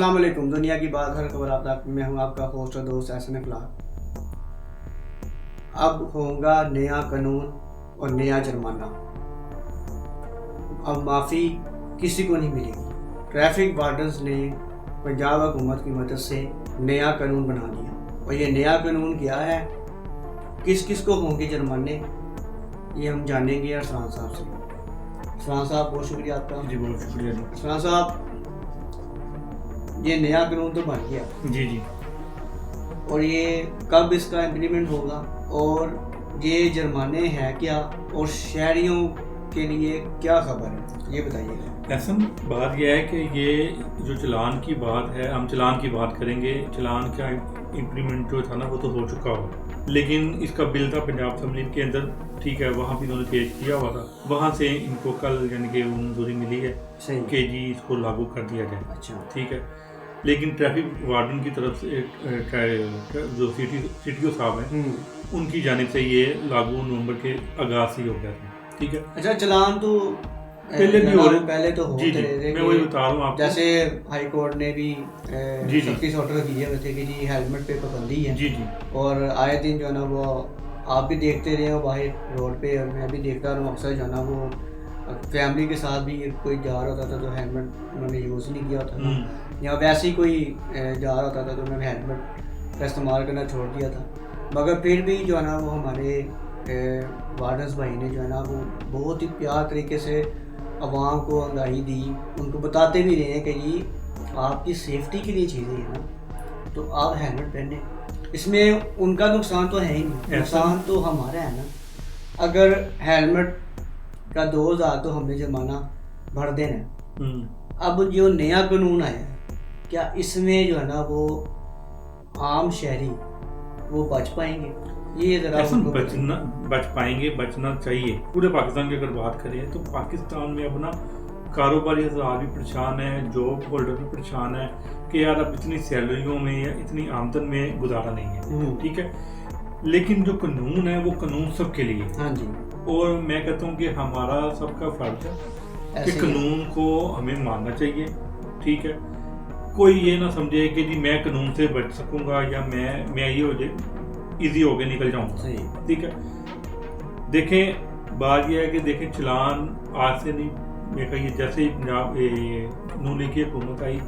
अस्सलाम वालेकुम। दुनिया की बात हर खबर आप तक, मैं हूं आपका होस्ट और दोस्त एहसन इखलाक। अब होगा नया कानून और नया जुर्माना। अब माफ़ी किसी को नहीं मिलेगी। ट्रैफिक वार्डन्स ने पंजाब हुकूमत की मदद से नया कानून बना दिया और ये नया कानून क्या है, किस किस को होंगे जुर्माने, ये हम जानेंगे अरसलान साहब से। अरसलान साहब बहुत शुक्रिया आपका। जी बहुत शुक्रिया जी। अरसलान साहब, ये नया कानून तो बन गया जी जी। और ये कब इसका इम्प्लीमेंट होगा और ये जुर्माने हैं क्या और शहरियों के लिए क्या खबर है, ये बताइएगा। ऐसा बात यह है कि ये जो चलान की बात है, हम चलान की बात करेंगे। चलान का इम्प्लीमेंट जो था ना वो तो हो चुका हो, लेकिन इसका बिल था पंजाब असेंबली के अंदर, ठीक है, वहाँ भी इन्होंने पेश किया हुआ था। वहाँ से इनको कल यानी कि मंजूरी मिली है कि जी इसको लागू कर दिया जाए। अच्छा, ठीक है, लेकिन ट्रैफिक वार्डन की तरफ से जो सीटीओ साहब हैं उनकी जानिब से ये लागू नवंबर के आगाज से ही हो गया था। ठीक है। अच्छा, चलान तो पहले भी हो रहे, पहले तो होते रहे, मैं वही बता रहा हूँ आपको। जैसे हाई कोर्ट ने भी जी सख्ती से ऑर्डर किए हुए थे कि जी हेलमेट पे पाबंदी है। जी जी। और आए दिन जो है ना वो आप भी देखते रहे हो बाहर रोड पे, और मैं भी देखता रहा हूँ अक्सर जो है ना वो फैमिली के साथ भी कोई जा रहा होता था तो हेलमेट उन्होंने यूज़ नहीं किया होता था, या वैसे ही कोई जा रहा होता था तो उन्होंने हेलमेट का इस्तेमाल करना छोड़ दिया था। मगर फिर भी जो है ना वो हमारे वार्डन्स भाई ने जो है ना वो बहुत ही प्यार तरीके से आवाम को आगाही दी, उनको बताते भी रहे हैं कि जी आपकी सेफ्टी के लिए चीज़ें हैं ना तो आप हेलमेट पहने, इसमें उनका नुकसान तो है ही नहीं, नुकसान तो हमारा है ना। अगर हेलमेट का 2000 तो हमने जुर्माना भर देना। अब जो नया कानून आया है, क्या इसमें जो है ना वो आम शहरी वो बच पाएंगे? ये जरा बच पाएंगे, बचना चाहिए। पूरे पाकिस्तान की अगर बात करें तो पाकिस्तान में अपना कारोबारी हज़ार भी परेशान है, जॉब होल्डर भी परेशान है कि यार अब इतनी सैलरियों में या इतनी आमदन में गुजारा नहीं है। ठीक है, लेकिन जो कानून है वो कानून सबके लिए। हाँ जी। और मैं कहता हूँ कि हमारा सबका फर्ज है कि कानून को हमें मानना चाहिए। ठीक है, कोई ये ना समझे कि जी मैं कानून से बच सकूंगा या मैं ये हो जाए इजी हो के निकल जाऊंगा। ठीक है, देखें बात यह है कि देखें चलान आज से नहीं, मैं कहिए जैसे ही पंजाब नून लीग की हुकूमत आई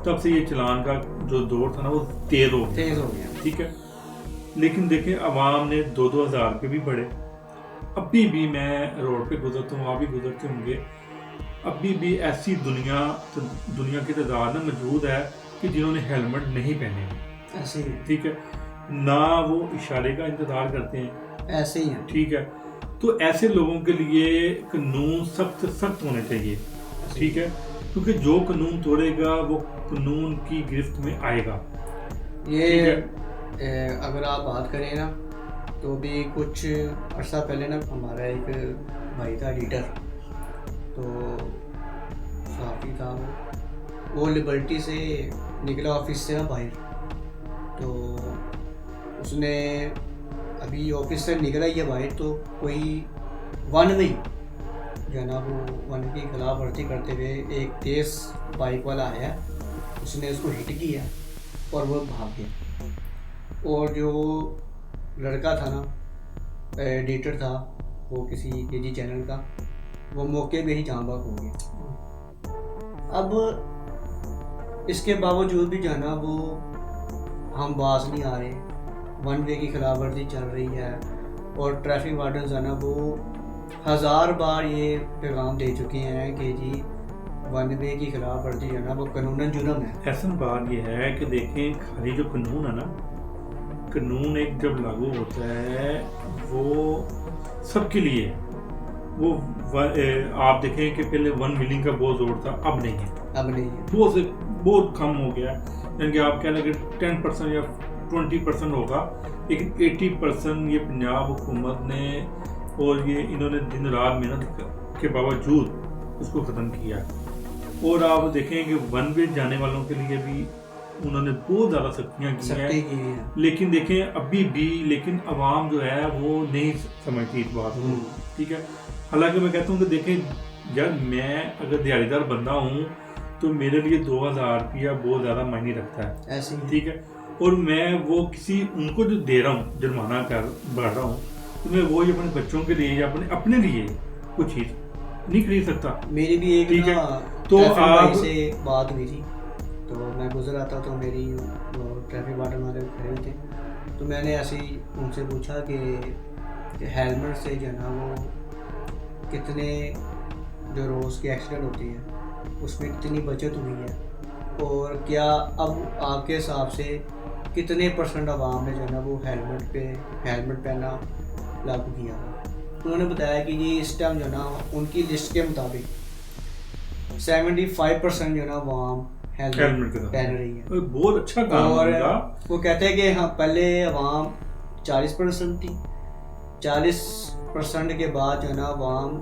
तब से ये चलान का जो दौर था ना वो तेज हो गया। ठीक है, लेकिन देखें आवाम ने 2-2 हज़ार रुपये भी बढ़े। अभी भी मैं रोड पे गुजरता हूँ, आप भी गुजरते होंगे, अभी भी ऐसी दुनिया की तादाद में मौजूद है कि जिन्होंने हेलमेट नहीं पहने ऐसे ही। ठीक है, ना वो इशारे का इंतजार करते हैं, ऐसे ही है। ठीक है, तो ऐसे लोगों के लिए कानून सख्त होने चाहिए। ठीक है, क्योंकि जो कानून तोड़ेगा वो कानून की गिरफ्त में आएगा। ये अगर आप बात करें ना तो भी कुछ अर्सा पहले ना हमारा एक भाई था एडिटर, तो सहाफ़ी था वो लिबर्टी से निकला ऑफिस से बाहर, तो उसने अभी ऑफिस से निकला ही है बाहर तो कोई वन वे जो है ना वो वन की खिलाफ वर्जी करते हुए एक तेज़ बाइक वाला आया, उसने उसको हिट किया और वो भाग गया। और जो लड़का था ना एडिटर था वो किसी केजी चैनल का, वो मौके पे ही जान बाग हो गया। अब इसके बावजूद भी जाना वो हम बाज नहीं आ रहे, वन वे की खिलाफ वर्जी चल रही है और ट्रैफिक वार्डन जाना वो 1000 बार ये पैगाम दे चुके हैं कि जी वन वे की खिलाफ वर्जी है ना वो कानूनन जुर्म है। ऐसा बात ये है कि देखें खाली जो कानून है ना, कानून एक जब लागू होता है वो सबके लिए, वो आप देखें कि पहले 1 मिलियन का बहुत जोर था, अब नहीं है, बहुत कम हो गया। यानी कि आप कह लें कि 10% या 20% होगा, लेकिन 80% ये पंजाब हुकूमत ने और ये इन्होंने दिन रात मेहनत के बावजूद उसको ख़त्म किया। और आप देखें कि वन वे जाने वालों के लिए भी उन्होंने बहुत ज़्यादा सख्तियाँ की हैं, लेकिन देखें अभी भी लेकिन आवाम जो है वो नहीं समझती इस बात को। ठीक है, हालांकि मैं कहता हूँ कि देखें यार मैं अगर दिहाड़ीदार बंदा हूँ तो मेरे लिए 2000 रुपया बहुत ज़्यादा मायने रखता है, ऐसे ही ठीक है। और मैं वो किसी उनको जो दे रहा हूँ, जुर्माना कर बढ़ रहा हूँ, तो मैं वो ही अपने बच्चों के लिए या अपने लिए कुछ चीज़ नहीं खरीद सकता। मेरी भी एक ठीक है, ना तो ट्रैफिक आप भाई से बात हुई थी, तो मैं गुजर आता तो मेरी वो ट्रैफिक वार्डन वाले खड़े थे, तो मैंने ऐसे ही उनसे पूछा कि हेलमेट से जो है ना वो कितने जो रोज़ की एक्सीडेंट होती है उसमें कितनी बचत हुई है, और क्या अब आपके हिसाब से कितने % आवाम ने जो है ना वो हेलमेट पहनना लागू किया है। उन्होंने बताया कि ये इस टाइम जो है ना उनकी लिस्ट के मुताबिक 75% जो है ना आवाम हेलमेट पहन रही है। बहुत अच्छा काम और होगा। वो कहते हैं कि हाँ पहले आवाम 40% थी, 40% के बाद जो है ना आवाम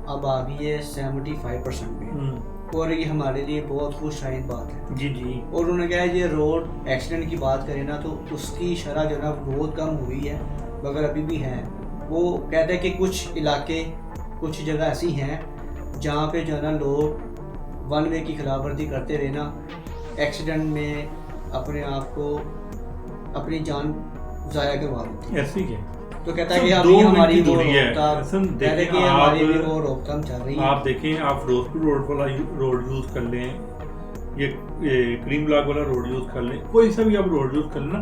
अब आ गई है 75% पे, और ये हमारे लिए बहुत खुशहाइन बात है। जी जी। और उन्होंने कहा ये रोड एक्सीडेंट की बात करें ना तो उसकी शरह जो है ना बहुत कम हुई है, मगर अभी भी है। वो कहते हैं कि कुछ इलाके कुछ जगह ऐसी हैं जहाँ पे जो है ना लोग 1 वे की खिलाफ वर्जी करते रहे ना, एक्सीडेंट में अपने आप को अपनी जान ज़ाया करवा देते हैं। ऐसी है। तो कहता है कि सब अभी 2 मिनट हमारी की वो दूरी है। रोकथाम असन पहले देखें की आप, हमारी भी वो रोकथाम चल रही है। आप देखें, आप फिरोजपुर रोड वाला रोड यूज़ कर लें, ये क्रीम ब्लॉक वाला रोड यूज़ कर लें, कोई सा भी आप रोड यूज़ कर लें ना,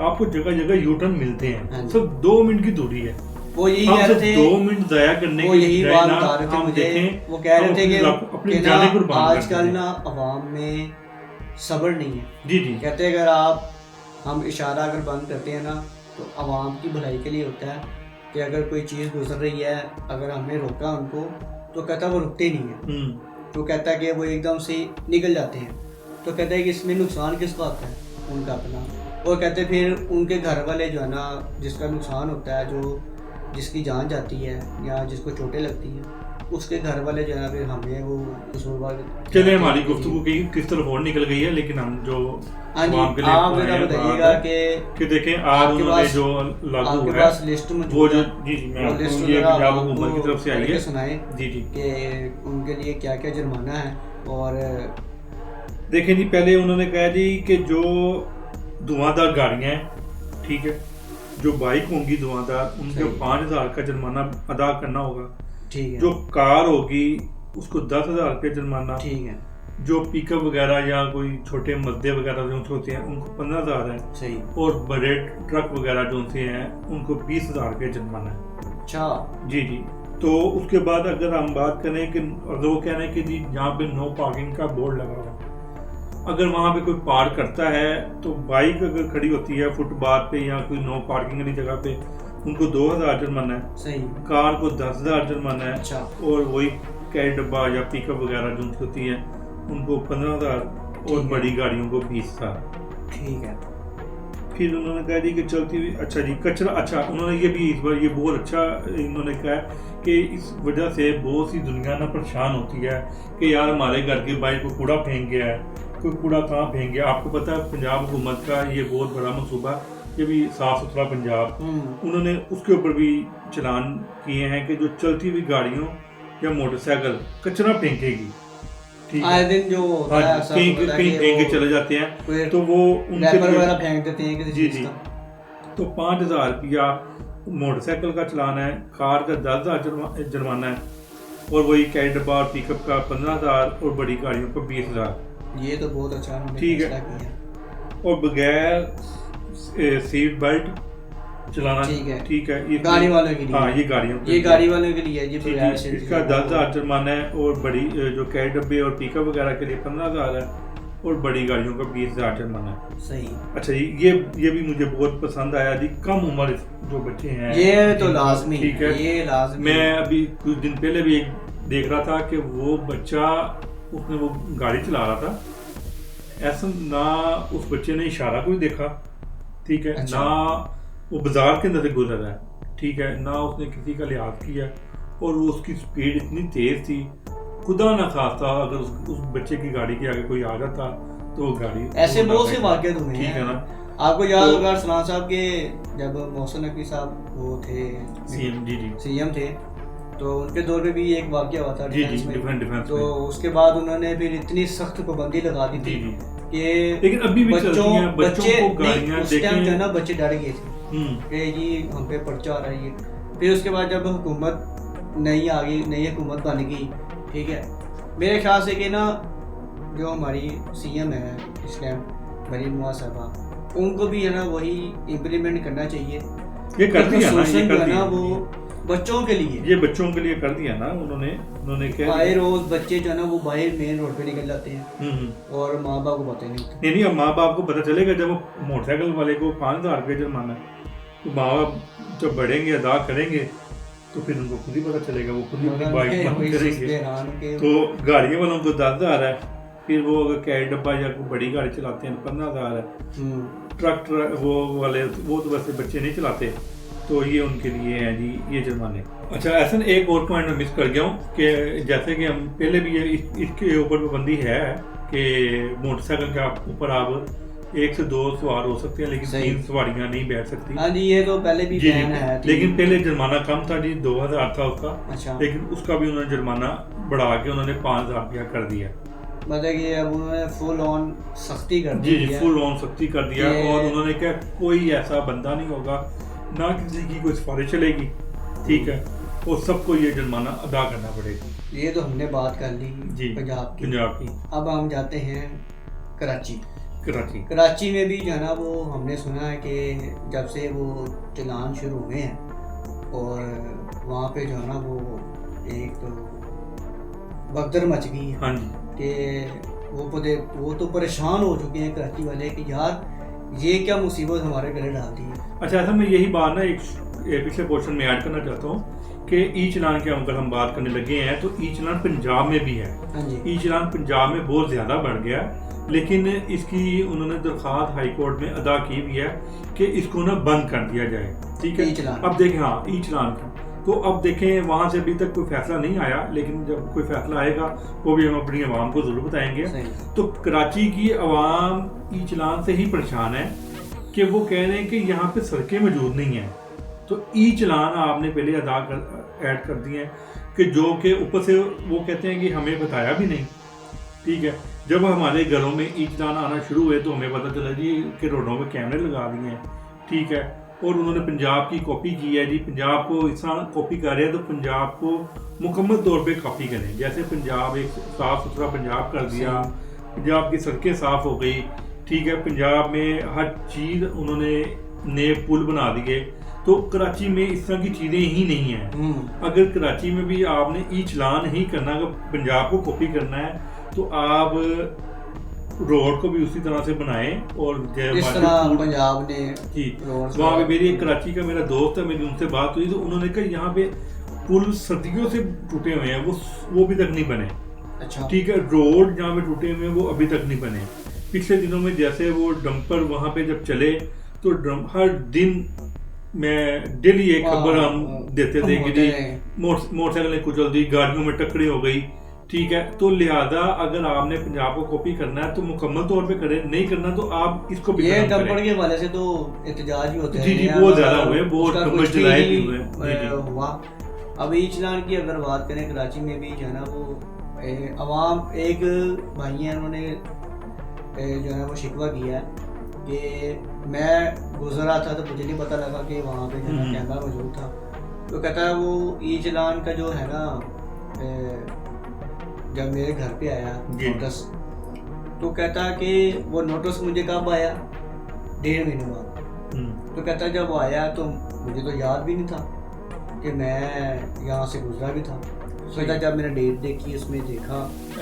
आपको जगह जगह यू टर्न मिलते हैं। सब 2 मिनट की दूरी है। वो यही कह रहे थे 2 मिनट ज़ाया करने वो की यही बजाय बात ना बता रहे थे हम मुझे, देखें, वो कह रहे थे कि अपनी जानें कुर्बान कर आजकल दें। ना अवाम में सब्र नहीं है। जी जी। कहते हैं अगर हम इशारा अगर बंद करते हैं ना तो अवाम की भलाई के लिए होता है कि अगर कोई चीज़ गुजर रही है, अगर हमने रोका उनको तो कहता है वो रुकते ही नहीं है, तो कहता है कि वो एकदम से निकल जाते हैं। तो कहता है कि इसमें नुकसान किसका होता है, उनका अपना। और कहते फिर उनके घर वाले जो है ना जिसका नुकसान होता है, जो जिसकी जान जाती है या जिसको चोटें लगती हैं, उसके घर वाले जो है ना फिर हमें वो कसूरवार। चले हमारी गुफ्तगू की किस तरफ और निकल गई है, लेकिन हम जो आप बताइएगा कि देखें आज उन्होंने जो लागू है लिस्ट वो जो जी जी मैं आपको ये पंजाब हुकूमत की तरफ से आई है सुनाए जी जी कि उनके लिए क्या क्या जुर्माना है। और देखें जी, पहले उन्होंने कहा जी कि जो धुआंधार गाड़ियाँ हैं, ठीक है, जो बाइक होंगी धुआंधार, उनके 5000 का जुर्माना अदा करना होगा। ठीक है। जो कार होगी उसको 10,000 रुपये जुर्माना। ठीक है। जो पिकअप वगैरह या कोई छोटे मद्दे वगैरह जो होते हैं उनको 15,000 है। सही। और बड़े ट्रक वगैरह जो से हैं उनको 20,000 रुपये जुर्माना है। अच्छा जी जी। तो उसके बाद अगर हम बात करें कि अगर वो कह रहे हैं कि जी यहाँ पे नो पार्किंग का बोर्ड लगा हुआ है, अगर वहाँ पे कोई पार्क करता है तो बाइक अगर खड़ी होती है फुटपाथ पे या कोई नो पार्किंग वाली जगह पे, उनको 2,000 जुर्माना है। सही। कार को 10,000 जुर्माना है। अच्छा। और वही कैरी डब्बा या पिकअप वगैरह जो होती है उनको 15,000 और बड़ी गाड़ियों को 20,000। ठीक है। फिर उन्होंने कहा जी कि चलती हुई अच्छा जी कचरा, अच्छा उन्होंने ये भी इस बार ये बहुत अच्छा इन्होंने कहा कि इस वजह से बहुत सी दुनिया ना परेशान होती है कि यार हमारे घर के बाइक को कूड़ा फेंक गया है, कोई कूड़ा कहाँ फेंक गया। आपको पता है पंजाब हुकूमत का ये बहुत बड़ा मनसूबा, ये भी साफ सुथरा पंजाब, उन्होंने उसके ऊपर भी चलान किए हैं कि जो चलती हुई गाड़ियों या मोटरसाइकिल कचरा फेंकेगी, आए दिन जो होता है कहीं फेंक के चले जाते हैं तो वो उनके वगैरह फेंक देते हैं किसी जी जी। तो 5,000 रुपया मोटरसाइकिल का चलान है, कार का 10,000 जुर्माना है, और वही कैरी डब्बा और पिकअप का 15,000 और बड़ी गाड़ियों को 20,000। ये तो बहुत अच्छा ठीक है। और बगैर सीट बेल्ट चलाना, ठीक है, ये गाड़ी वालों के लिए। हाँ ये गाड़ियों ये गाड़ी वालों के लिए ये इसका 10,000 जुर्माना है, और बड़ी जो कैरी डब्बे और पिकअप वगैरह के लिए 15,000 है, और बड़ी गाड़ियों का 20,000 जुर्माना है। सही। अच्छा जी, ये भी मुझे बहुत पसंद आया जी। कम उम्र जो बच्चे हैं ये तो लाजमी, ठीक है, ये लाजमी। मैं अभी कुछ दिन पहले भी एक देख रहा था कि वो बच्चा उसने वो गाड़ी चला रहा था, ऐसा ना उस बच्चे ने इशारा कोई देखा, ठीक है, अच्छा। ना वो बाजार के अंदर से गुजर रहा है, ठीक है, ना उसने किसी का लिहाज किया, और वो उसकी स्पीड इतनी तेज थी, खुदा ना खास्ता अगर उस बच्चे की गाड़ी के आगे कोई आ जाता तो वो गाड़ी ऐसे बहुत से वाक़े हुए हैं, ठीक है ना। आपको याद होगा सलाम साहब के जब मोहसिन नकवी साहब वो थे सीएम, जी जी सीएम थे, तो उनके दौर में भी एक वाक़या हुआ था जी डिफेंस में। डिफेंस तो उसके बाद उन्होंने फिर इतनी सख्त पाबंदी लगा दी थी जी कि लेकिन अभी भी चलती हैं, बच्चों को गाड़ियां उस टाइम जो है ना देखें। बच्चे डर गए थे कि ये हम पे पर्चा आ रहा है ये। फिर उसके बाद जब हुकूमत नई हुकूमत बन गई, ठीक है, मेरे ख्याल से कि ना जो हमारी सीएम है इस टाइम मरीम नवाज साहबा, उनको भी है ना वही इम्प्लीमेंट करना चाहिए। ये कर दिया ना, ये सोशल जो कर है ना दिया, वो बच्चों के लिए, ये बच्चों के लिए कर दिया ना उन्होंने क्या आए रोज बच्चे जो है ना वो बाहर मेन रोड पे निकल जाते हैं और माँ बाप को पता नहीं होता। नहीं अब माँ बाप को पता चलेगा जब वो मोटरसाइकिल वाले को 5,000 रुपये जुर्माना है, तो माँ बाप जब बढ़ेंगे अदा करेंगे तो फिर उनको खुद ही पता चलेगा, वो खुद ही अपनी बाइक बंद करेंगे। तो गाड़ियों वालों को 10,000 है, फिर वो अगर कैश डब्बा या कोई बड़ी गाड़ी चलाते हैं तो 15,000 है। ट्रक वो वाले वो तो वैसे बच्चे नहीं चलाते, तो ये उनके लिए हैं जी ये जुर्माने। अच्छा ऐसा एक और पॉइंट मैं मिस कर गया हूँ कि जैसे कि हम पहले भी इसके ऊपर पाबंदी है कि मोटरसाइकिल के ऊपर आप 1 से 2 सवार हो सकते हैं, लेकिन 3 सवारियां नहीं बैठ सकती। हाँ जी, ये तो पहले भी बैन है। लेकिन पहले जुर्माना कम था जी, 2,000 था उसका। अच्छा। लेकिन उसका भी उन्होंने जुर्माना बढ़ा के उन्होंने 5,000 रुपया कर दिया। मतलब कि अब उन्होंने फुल ऑन सख्ती कर दी। जी फुल ऑन सख्ती कर दिया। और उन्होंने क्या कोई ऐसा बंदा नहीं होगा, ना किसी की कोई सिफारिश चलेगी, ठीक है, और सबको ये जुर्माना अदा करना पड़ेगा। ये तो हमने बात कर ली जी पंजाब की। अब हम जाते हैं कराची में भी जो है ना वो हमने सुना है कि जब से वो चलान शुरू हुए हैं और वहाँ पे जो है ना वो एक तो भगदड़ मच गई है। हाँ जी कि वो तो परेशान हो चुके हैं कराची वाले कि यार ये क्या मुसीबत हमारे गले डाल दी है। अच्छा ऐसा मैं यही बात ना एक पिछले क्वेश्चन में ऐड करना चाहता हूँ कि ई चलान की अगर हम बात करने लगे हैं तो ई चलान पंजाब में भी है। ई चलान पंजाब में बहुत ज़्यादा बढ़ गया, लेकिन इसकी उन्होंने दरख्वास्त हाई कोर्ट में अदा की भी है कि इसको ना बंद कर दिया जाए, ठीक है। अब देखें हाँ ई चलान का, तो अब देखें वहाँ से अभी तक कोई फैसला नहीं आया, लेकिन जब कोई फैसला आएगा वो भी हम अपनी आवाम को ज़रूर बताएंगे। तो कराची की आवाम ई चलान से ही परेशान है कि वो कह रहे हैं कि यहाँ पे सड़कें मौजूद नहीं हैं, तो ई चलान आपने पहले ऐड कर दिए हैं कि जो कि ऊपर से वो कहते हैं कि हमें बताया भी नहीं, ठीक है। जब हमारे घरों में ई चलान आना शुरू हुए तो हमें पता चला जी कि रोडों पे कैमरे लगा दिए हैं, ठीक है। और उन्होंने पंजाब की कॉपी की है जी, पंजाब को इस तरह कॉपी कर रहे हैं तो पंजाब को मुकम्मल तौर पे कॉपी करें। जैसे पंजाब एक साफ़ सुथरा पंजाब कर दिया, पंजाब की सड़कें साफ़ हो गई, ठीक है, पंजाब में हर चीज़ उन्होंने नए पुल बना दिए। तो कराची में इस तरह की चीज़ें ही नहीं हैं। अगर कराची में भी आपने ई चलान ही करना, अगर पंजाब को कॉपी करना है तो आप रोड को भी उसी तरह से बनाएं। और जिस तरह पंजाब ने जी वहाँ पे मेरी एक कराची का मेरा दोस्त है, मेरी उनसे बात हुई तो उन्होंने कहा यहाँ पे पुल सदियों से टूटे हुए हैं, वो अभी तक नहीं बने। अच्छा ठीक है, रोड जहाँ पे टूटे हुए हैं वो अभी तक नहीं बने। पिछले दिनों में जैसे वो डंपर वहाँ पे जब चले तो हर दिन मैं डेली एक खबर हम देते थे कि मोटरसाइकिल ने कुचल दी, गाड़ियों में टक्करें हो गई, ठीक है। तो लिहाजा अगर आपने पंजाब को कॉपी करना है तो मुकम्मल तौर पे करें, नहीं करना तो आप इसको भी ये डंपर के वाले से तो एहतजाज भी होते हैं। जी बहुत ज़्यादा हुए, बहुत डंपर चलाए भी हुए हुआ। अब ई चलान की अगर बात करें कराची में भी जो है ना वो अवाम एक भाई हैं उन्होंने जो है वो शिकवा किया है कि मैं गुजर रहा था तो मुझे नहीं पता लगा कि वहाँ पे जो है कैमरा मौजूद था। तो कहता है वो ई चलान का जो है ना जब मेरे घर पे आया नोटिस, तो कहता है कि वो नोटिस मुझे कब आया, 1.5 महीने बाद। तो कहता जब वो आया तो मुझे तो याद भी नहीं था कि मैं यहाँ से गुजरा भी था। कहता जब मैंने डेट देखी उसमें देखा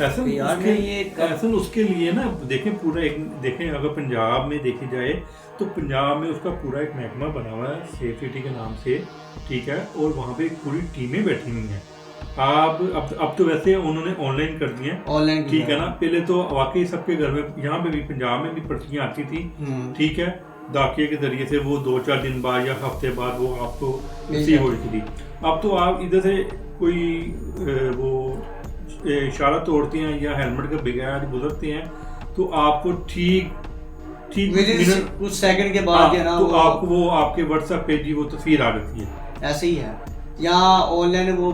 ऐसा उसके लिए ना देखें पूरा एक देखें अगर पंजाब में देखी जाए तो पंजाब में उसका पूरा एक महकमा बना हुआ है सेफ सिटी के नाम से, ठीक है। और वहाँ पे पूरी टीमें बैठी हुई हैं। आप अब तो वैसे उन्होंने ऑनलाइन कर दिए हैं, ठीक है ना। पहले तो वाकई सबके घर में यहाँ पे भी पंजाब में भी पर्चियाँ आती थी, ठीक है, डाकिए के जरिए से वो 2-4 दिन बाद या हफ्ते बाद वो आपको रिसीव हो रही थी। अब तो आप इधर से कोई वो इशारा तोड़ते हैं या हेलमेट के बगैर गुजरते हैं तो आपको ठीक कुछ सेकंड के बाद ना तो आपको वो आपके व्हाट्सएप पे जी वो तस्वीर आ जाती है। ऐसे ही है यहाँ ऑनलाइन वो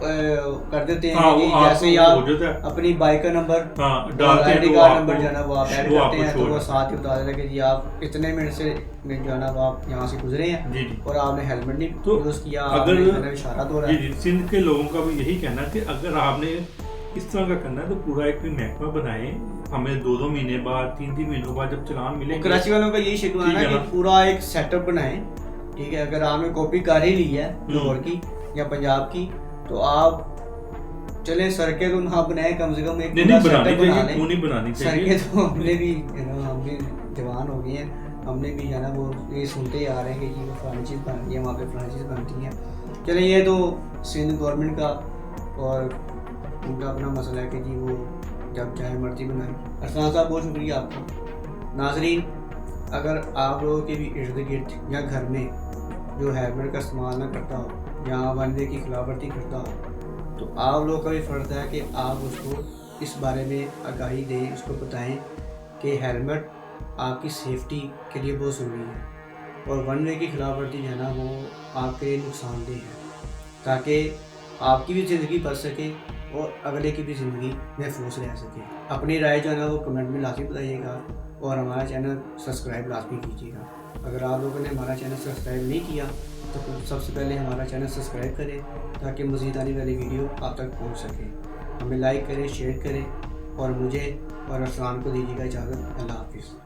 कर देते हैं हाँ, कि वो जैसे ही आपको आप हो जाता है। अपनी बाइक का नंबर हाँ, डालते हैं आईडी तो कार्ड आपको- नंबर जो है ना वो आप ऐड वो करते आपको हैं, तो show वो होता साथ ही बता देता है कि जी आप इतने मिनट से जो है ना वो आप यहाँ से गुजरे हैं जी जी। और आपने हेलमेट नहीं तो यूज़ किया, अगर आपने मैंने इशारा तो रहा जी है। जी, सिंध के लोगों का भी यही कहना है कि अगर आपने इस तरह का करना है तो पूरा एक महकमा बनाए, हमें 2-2 महीने बाद 3-3 महीनों बाद जब चलान मिलेंगे। कराची वालों का यही शिकवा है ठीक ना है कि ना। पूरा एक सेटअप बनाएं, ठीक है। अगर आपने कॉपी कर ही ली है लाहौर की या पंजाब की, तो आप चले सड़कें तो ना बनाए, कम से कम एक नहीं पूरा नहीं बनानी सेटअप बना चाहिए, लें। क्यों नहीं बनानी चाहिए। सड़कें तो हमने भी हम भी जवान हो गए हैं, हमने भी जो है ना वो ये सुनते ही आ रहे हैं कि जी वो फलानी चीज़ बन रही है, वहाँ पे फलानी चीज़ बनती है। चले ये तो सिंध गवर्नमेंट का और उनका अपना मसला है कि जी वो जब चाहे मर्जी बनाए। अरसलान साहब बहुत शुक्रिया आपका। नाजरीन, अगर आप लोगों के भी इर्द गिर्द या घर में जो हेलमेट का इस्तेमाल ना करता हो या वन वे की खिलाफवर्जी करता हो, तो आप लोग का भी फ़र्ज है कि आप उसको इस बारे में आगाही दें, उसको बताएं कि हेलमेट आपकी सेफ्टी के लिए बहुत ज़रूरी है और वन वे की खिलाफवर्जी जो है ना वो आपके लिए नुकसानदेह है, ताकि आपकी भी ज़िंदगी बच सके और अगले की भी ज़िंदगी महफूज रह सके। अपनी राय जो है ना वो कमेंट में लाजमी बताइएगा और हमारा चैनल सब्सक्राइब लाजमी कीजिएगा। अगर आप लोगों ने हमारा चैनल सब्सक्राइब नहीं किया तो सबसे पहले हमारा चैनल सब्सक्राइब करें ताकि मज़ीद आने वाली वीडियो आप तक पहुंच सके। हमें लाइक करें, शेयर करें और मुझे और अरसलान को दीजिएगा इजाज़त। अल्लाह हाफिज़।